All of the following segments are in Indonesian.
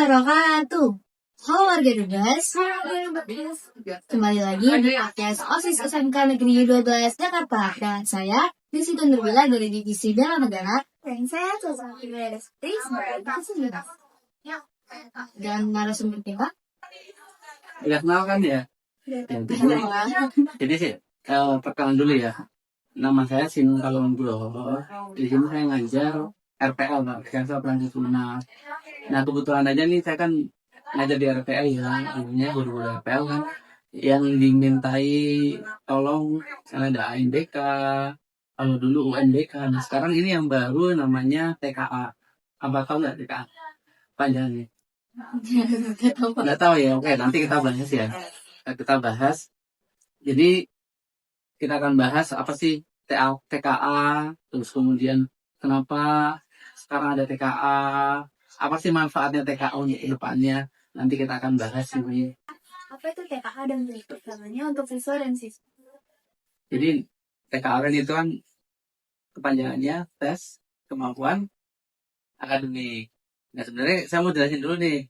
wabarakatuh. Halo warga Dubes, kembali lagi di podcast OSIS SMK Negeri 12 Jakarta. Dan saya Desi Nurbila dari Divisi Bela Negara. Dan saya dan narasumber kita. Udah kenal kan ya? Jadi sih, perkenalan dulu ya. Nama saya Sinung Kalonggulo. Di sini saya ngajar RPL, Rekayasa Operasi Lunak. Nah kebetulan aja nih saya kan ngajar di RPL ya, artinya guru-guru RPL kan yang dimintai tolong ada ANDK, kalau dulu UNDK. Nah sekarang ini yang baru namanya TKA. Apa tahu nggak TKA? Panjangnya? Nggak tahu ya. Oke, nanti kita bahas ya. Kita bahas. Jadi kita akan bahas apa sih TKA, terus kemudian kenapa sekarang ada TKA, apa sih manfaatnya TKA untuk kedepannya. Nanti kita akan bahas ini. Apa itu TKA dan bentuk namanya untuk siswa dan siswa? Jadi TKA kan itu kan kepanjangannya tes kemampuan akademik. Nah sebenarnya saya mau jelasin dulu nih.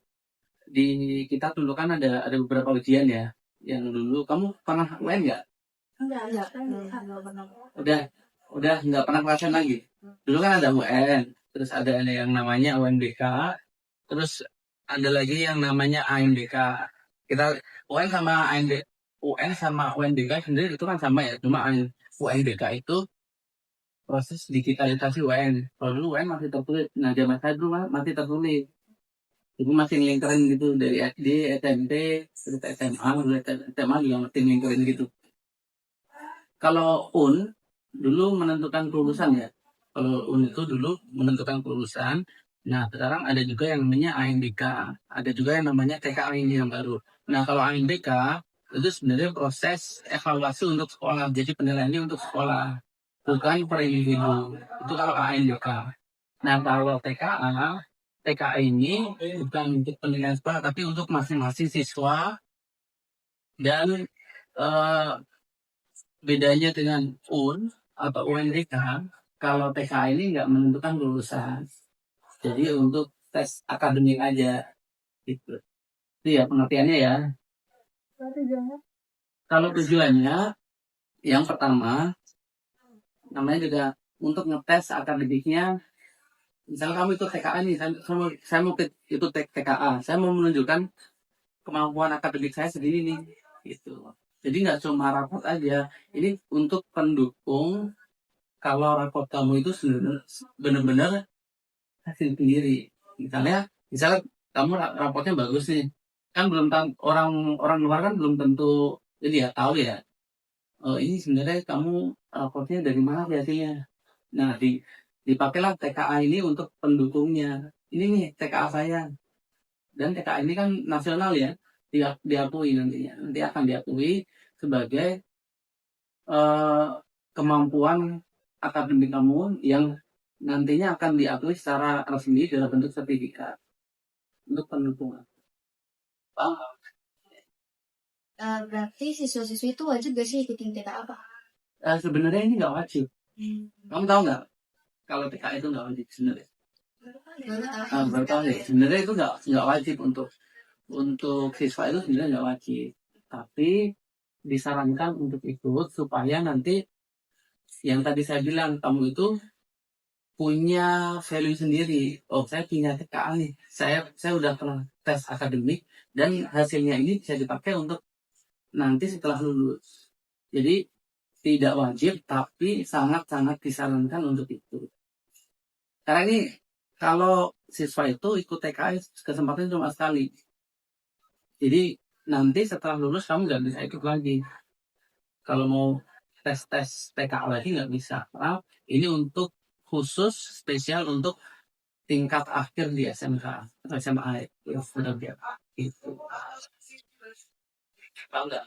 Di kita dulu kan ada beberapa ujian ya. Yang dulu kamu pernah UN nggak? Enggak pernah. Udah nggak pernah ngerasain lagi. Dulu kan ada UN, terus ada yang namanya UNBK, terus ada lagi yang namanya ANDK. Kita UN sama AND, UN sama UNBK sendiri itu kan sama ya, cuma UNBK itu proses digitalisasi UN. Kalau dulu UN masih tertulis, nah zaman saya dulu masih tertulis. Itu masih ngelingkerin gitu dari SD, SMP, terus SMA, SMA juga masih ngelingkerin gitu. Kalau UN dulu menentukan kelulusan ya. Kalau UN itu dulu menentukan kelulusan. Nah sekarang ada juga yang namanya ANDK, ada juga yang namanya TKA ini yang baru. Nah kalau ANDK itu sebenarnya proses evaluasi untuk sekolah, jadi penilaiannya untuk sekolah, bukan per individu. Itu kalau ANDK. Nah kalau TKA ini bukan untuk penilaian sekolah, tapi untuk masing-masing siswa. Dan bedanya dengan UN atau UNDK, kalau TKA ini nggak menentukan lulusan. Jadi untuk tes akademik aja gitu. Itu ya pengertiannya ya. Kalau tujuannya yang pertama namanya juga untuk ngetes akademiknya. Misalnya kamu itu TKA nih, saya mau itu TKA, saya mau menunjukkan kemampuan akademik saya sendiri nih, gitu. Jadi nggak cuma raport aja, ini untuk pendukung kalau raport kamu itu benar-benar hasil sendiri. Misalnya kamu raportnya bagus nih, kan belum tahu orang luar kan belum tentu jadi ya tahu ya. Oh ini sebenarnya kamu raportnya dari mana hasilnya. Nah dipakailah TKA ini untuk pendukungnya. Ini nih TKA saya. Dan TKA ini kan nasional ya, diakui nantinya. Nanti akan diakui sebagai kemampuan akademik kamu yang nantinya akan diakui secara resmi dalam bentuk sertifikat untuk pendukung. Paham? Berarti siswa-siswi itu wajib gak sih ikutin TKA apa? Sebenarnya ini nggak wajib. Kamu tahu nggak kalau TKA itu nggak wajib sebenarnya? Baru tahu ya. Sebenarnya itu nggak wajib untuk siswa itu sebenarnya nggak wajib. Tapi disarankan untuk ikut supaya nanti yang tadi saya bilang kamu itu punya value sendiri. Oh saya punya TKA nih. Saya udah pernah tes akademik dan hasilnya ini bisa dipakai untuk nanti setelah lulus. Jadi tidak wajib tapi sangat-sangat disarankan untuk itu. Karena ini kalau siswa itu ikut TKA kesempatan cuma sekali. Jadi nanti setelah lulus kamu nggak bisa ikut lagi. Kalau mau tes TKA lagi nggak bisa. Karena ini untuk khusus spesial untuk tingkat akhir di SMK atau SMA ya sudah biasa itu. Tahu nggak?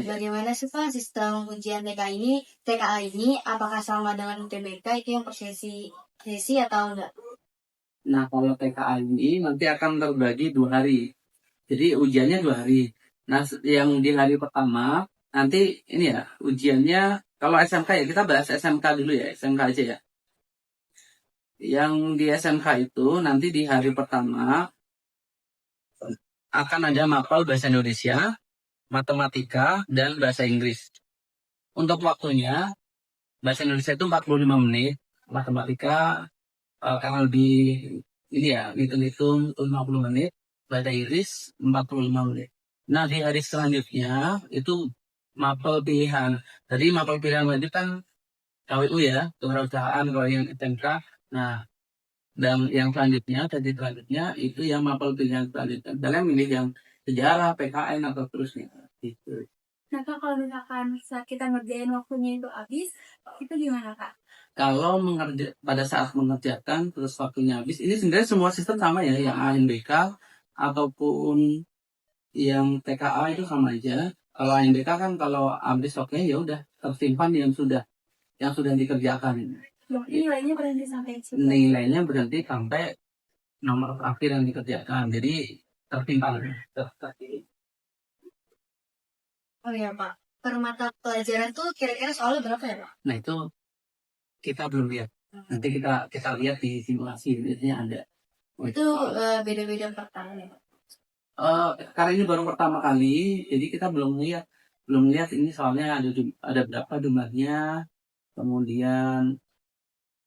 Bagaimana sih Pak sistem ujian TKA ini apakah sama dengan UTBK itu yang per sesi atau enggak? Nah kalau TKA ini nanti akan terbagi 2 hari. Jadi ujiannya 2 hari. Nah yang di hari pertama nanti ini ya ujiannya kalau SMK ya kita bahas SMK dulu ya, SMK aja ya. Yang di SMK itu nanti di hari pertama akan ada mapel bahasa Indonesia, matematika, dan bahasa Inggris. Untuk waktunya, bahasa Indonesia itu 45 menit, matematika karena lebih ini ya, hitung-hitung 50 menit, bahasa Inggris 45 menit. Nah, di hari selanjutnya itu mapel pilihan. Jadi mapel pilihan itu kan KWU ya, kewirausahaan kalau yang SMK. Nah, dan yang selanjutnya, jadi selanjutnya itu yang mapel pilihan selanjutnya. Kalian milih yang sejarah, PKN atau terusnya. Gitu. Nah Kak, kalau misalkan kita ngerjain waktunya itu habis, itu gimana Kak? Kalau pada saat mengerjakan terus waktunya habis, ini sebenarnya semua sistem sama ya, yang ANBK ataupun yang TKA itu sama aja. Kalau ANBK kan kalau habis waktunya ya udah tersimpan yang sudah dikerjakan. Nilainya berhenti sampai situ. Nilainya berhenti sampai nomor terakhir yang dikerjakan. Jadi tersimpan. Oh iya Pak, per mata pelajaran tuh kira-kira soalnya berapa ya Pak? Nah itu kita belum lihat. Nanti kita lihat di simulasi biasanya ada. Itu beda-beda per tahun ya Pak? Karena ini baru pertama kali, jadi kita belum lihat ini soalnya ada berapa jumlahnya, kemudian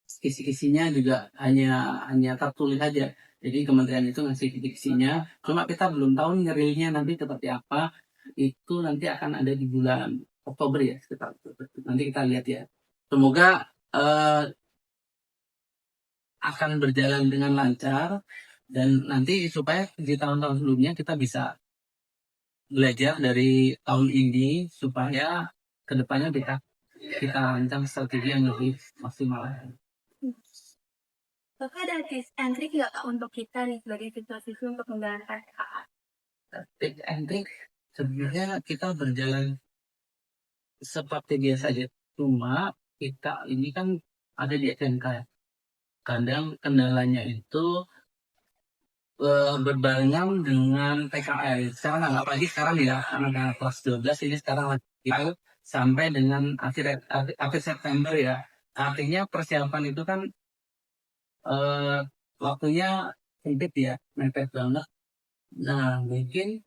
kisi-kisinya juga hanya tertulis aja. Jadi kementerian itu ngasih kisi-kisinya, cuma kita belum tahu nih realnya nanti seperti apa. Itu nanti akan ada di bulan Oktober ya, sekitar Oktober. Nanti kita lihat ya. Semoga akan berjalan dengan lancar dan nanti supaya di tahun-tahun sebelumnya kita bisa belajar dari tahun ini supaya kedepannya kita rancang strategi yang lebih maksimal. Bapak ada tips and trick nggak Kak untuk kita nih sebagai siswa-siswi untuk menjalankan KKA? Tips and trick sebenarnya kita berjalan seperti biasa aja. Cuma kita ini kan ada di SMK ya. Kadang kendalanya itu berbarengan dengan PKL. Sekarang apalagi sekarang ya anak kelas 12 ini sekarang lagi sampai dengan akhir September ya. Artinya persiapan itu kan waktunya sempit ya, mepet banget. Nah, mungkin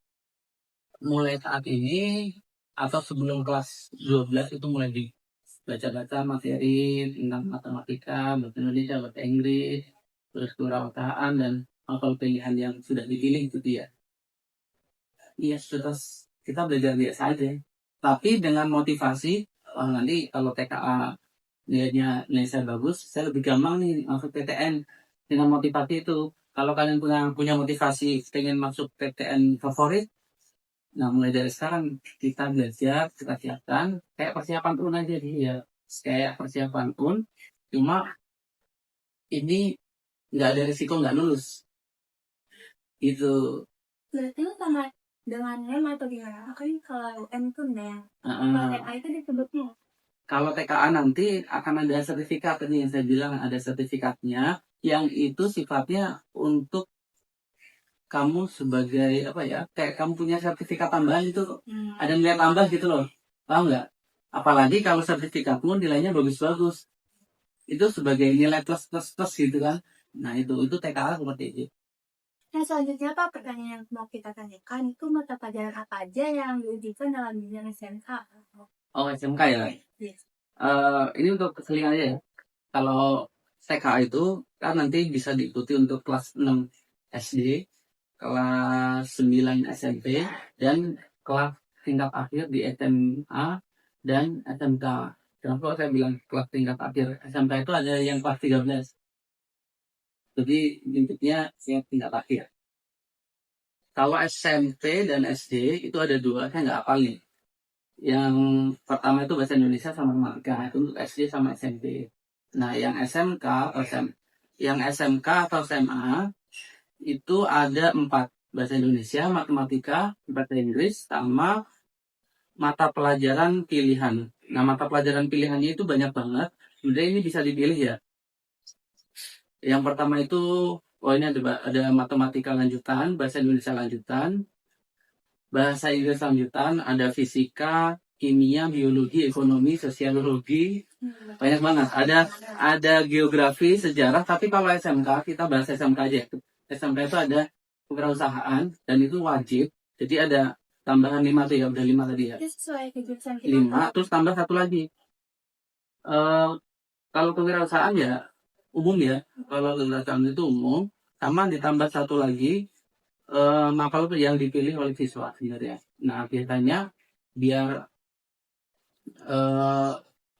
mulai saat ini atau sebelum kelas 12 itu mulai dibaca-baca materi tentang matematika, bahasa Indonesia, bahasa Inggris, terus kewirausahaan dan mapel pilihan yang sudah dipilih itu dia. Iya, terus kita belajar biasa aja. Tapi dengan motivasi, nanti kalau TKA nilai saya bagus, saya lebih gampang nih masuk PTN dengan motivasi itu. Kalau kalian punya motivasi pengen masuk PTN favorit, nah mulai dari sekarang kita belajar, kita siapkan kayak persiapan pun aja ya, kayak persiapan pun, cuma ini nggak ada risiko nggak lulus. Itu. Berarti itu sama dengan NEM atau gimana? Kan kalau M itu NEM, kalau TKA itu disebutnya. Kalau TKA nanti akan ada sertifikat ini yang saya bilang ada sertifikatnya yang itu sifatnya untuk kamu sebagai apa ya, kayak kamu punya sertifikat tambahan itu ada nilai tambah gitu loh, paham nggak? Apalagi kalau sertifikatmu nilainya bagus-bagus, itu sebagai nilai plus gitu kan. Nah itu TKA seperti itu. Nah selanjutnya Pak, pertanyaan yang mau kita tanyakan itu mata pelajaran apa aja yang diujikan dalam jenjang SMK? Oh SMK ya? Yes. Ini untuk keselingan aja ya. Kalau TKA itu kan nanti bisa diikuti untuk kelas 6 SD, kelas 9 SMP, dan kelas tingkat akhir di SMA dan SMK. Kenapa saya bilang kelas tingkat akhir? SMK itu ada yang kelas 13. Jadi bentuknya yang tingkat akhir. Kalau SMP dan SD itu ada dua, saya nggak hafal nih. Yang pertama itu bahasa Indonesia sama matematika, itu untuk SD sama SMP. Nah, yang SMK atau SMA itu ada 4, bahasa Indonesia, matematika, bahasa Inggris, sama mata pelajaran pilihan. Nah, mata pelajaran pilihannya itu banyak banget. Sebenarnya ini bisa dipilih ya. Yang pertama itu, ini ada matematika lanjutan, bahasa Indonesia lanjutan, bahasa Inggris lanjutan, ada fisika, kimia, biologi, ekonomi, sosiologi, banyak banget. Ada geografi, sejarah, tapi kalau SMK kita bahas SMK aja. SMK itu ada kewirausahaan dan itu wajib. Jadi ada tambahan 5 tuh ya, udah 5 tadi ya. Itu sesuai kejurusan kita. 5 terus tambah satu lagi. Kalau kewirausahaan ya umum ya. Kalau kewirausahaan itu umum, sama ditambah satu lagi mapel yang dipilih oleh siswa sebenarnya. Nah biasanya biar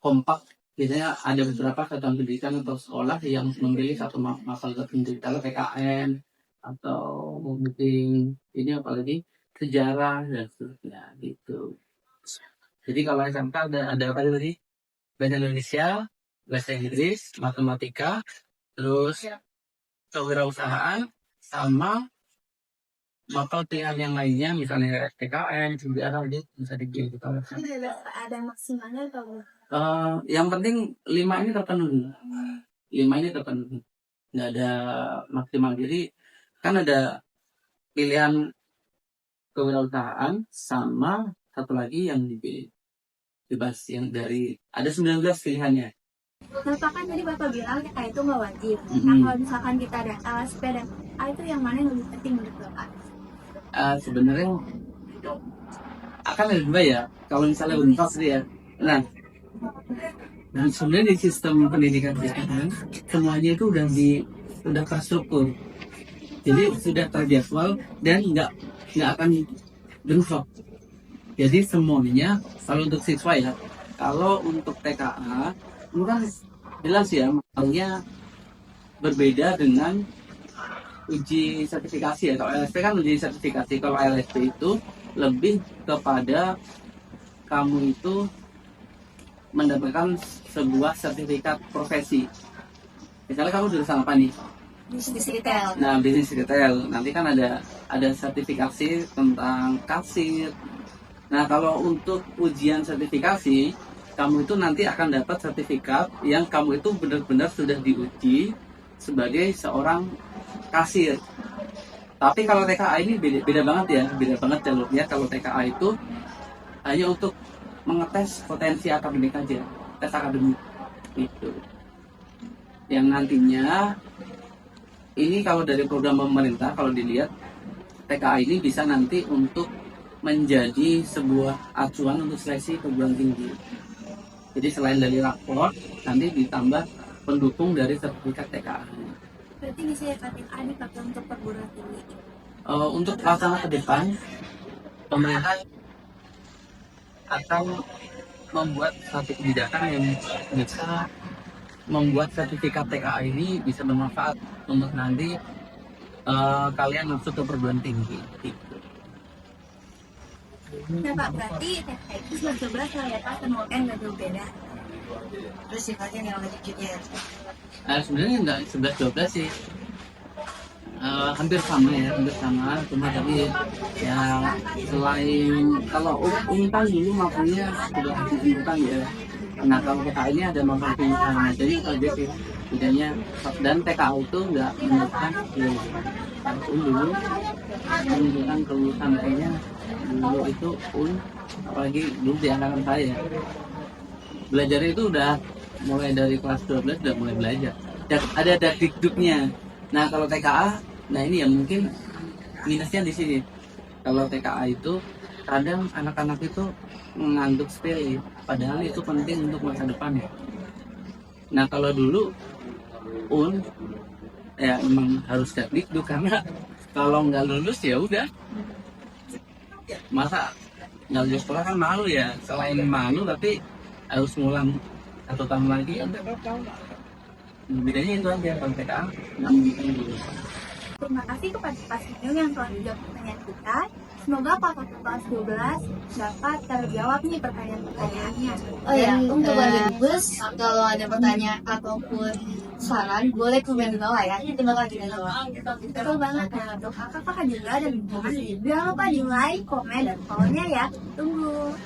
kompak, biasanya ada beberapa satuan pendidikan atau sekolah yang memilih satu mapel tertentu, kalau PKN atau mungkin ini apalagi sejarah dan seterusnya gitu. Jadi kalau SMK ada apa tadi? Bahasa Indonesia, bahasa Inggris, matematika, terus kewirausahaan, sama mapel pilihan yang lainnya, misalnya PKN, sejarah, gitu bisa dipilih. Ada maksimalnya atau Yang penting 5 ini terpenuhi. 5 ini terpenuhi. Nggak ada maksimal. Jadi kan ada pilihan kewirausahaan sama satu lagi yang dipilih bebas, yang dari ada 19 pilihannya. Bapak kan tadi Bapak bilang TKA itu nggak wajib. Nah kalau misalkan kita ada LSP dan A itu yang mana yang lebih penting menurut Bapak? Sebenarnya akan lebih baik ya kalau misalnya unpas ya. Nah, dan sebenarnya di sistem pendidikan sekarang semuanya itu udah terstruktur. Jadi sudah terjadwal dan nggak akan bentrok. Jadi semuanya kalau untuk siswa ya, kalau untuk TKA itu kan jelas ya, makanya berbeda dengan uji sertifikasi ya. Kalau LSP kan uji sertifikasi, kalau LSP itu lebih kepada kamu itu mendapatkan sebuah sertifikat profesi. Misalnya kamu jurusan apa nih? Bisnis retail. Nah, bisnis retail. Nanti kan ada sertifikasi tentang kasir. Nah, kalau untuk ujian sertifikasi, kamu itu nanti akan dapat sertifikat yang kamu itu benar-benar sudah diuji sebagai seorang kasir. Tapi kalau TKA ini beda banget ya, beda banget jalurnya. Kalau TKA itu hanya untuk mengetes potensi akademik aja, tes akademik itu. Yang nantinya ini kalau dari program pemerintah, kalau dilihat TKA ini bisa nanti untuk menjadi sebuah acuan untuk seleksi perguruan tinggi. Jadi selain dari rapor, nanti ditambah pendukung dari sertifikat TKA. Berarti bisa ya A dipakai untuk perguruan tinggi. Untuk pelaksana ke depan, pemerintah akan membuat satu kebijakan yang bisa membuat sertifikat TKA ini bisa bermanfaat untuk nanti kalian masuk ke perguruan tinggi. Gitu. Nah Pak, berarti TKA itu 11 lah ya Pak, sama UN nggak jauh beda. Terus sifatnya yang lanjutnya? Sebenarnya nggak 11-12 sih. Hampir sama ya, cuma tapi ya selain kalau Untan dulu makanya sudah Untan ya. Nah kalau TKA ini ada mapel pilihan, jadi aja sih bedanya. Dan TKA itu nggak menentukan dulu menunjukkan kelulusan kayaknya dulu itu apalagi dulu di angkatan saya belajarnya itu udah mulai dari kelas 12 udah mulai belajar. Ada dikduknya. Nah kalau TKA, nah ini ya mungkin minusnya di sini. Kalau TKA itu kadang anak-anak itu menganggap sepele, padahal itu penting untuk masa depan ya. Nah kalau dulu ya emang harus dikduk karena kalau nggak lulus ya udah, masa nggak lulus sekolah kan malu ya. Selain malu tapi harus ngulang 1 tahun lagi. Bedanya itu aja kalau TKA nggak mungkin lulus. Terima kasih kepada Pak Sinyo yang telah menjawab pertanyaan kita. Semoga Pak kelas 12 dapat terjawab nih pertanyaan-pertanyaannya. Oh ya, untuk warga Dubes, kalau ada pertanyaan ataupun saran, boleh komen di bawah ya. Terima kasih di bawah. Betul banget. Nah, untuk kakak juga dan jangan lupa di like, komen, dan follow-nya ya. Tunggu.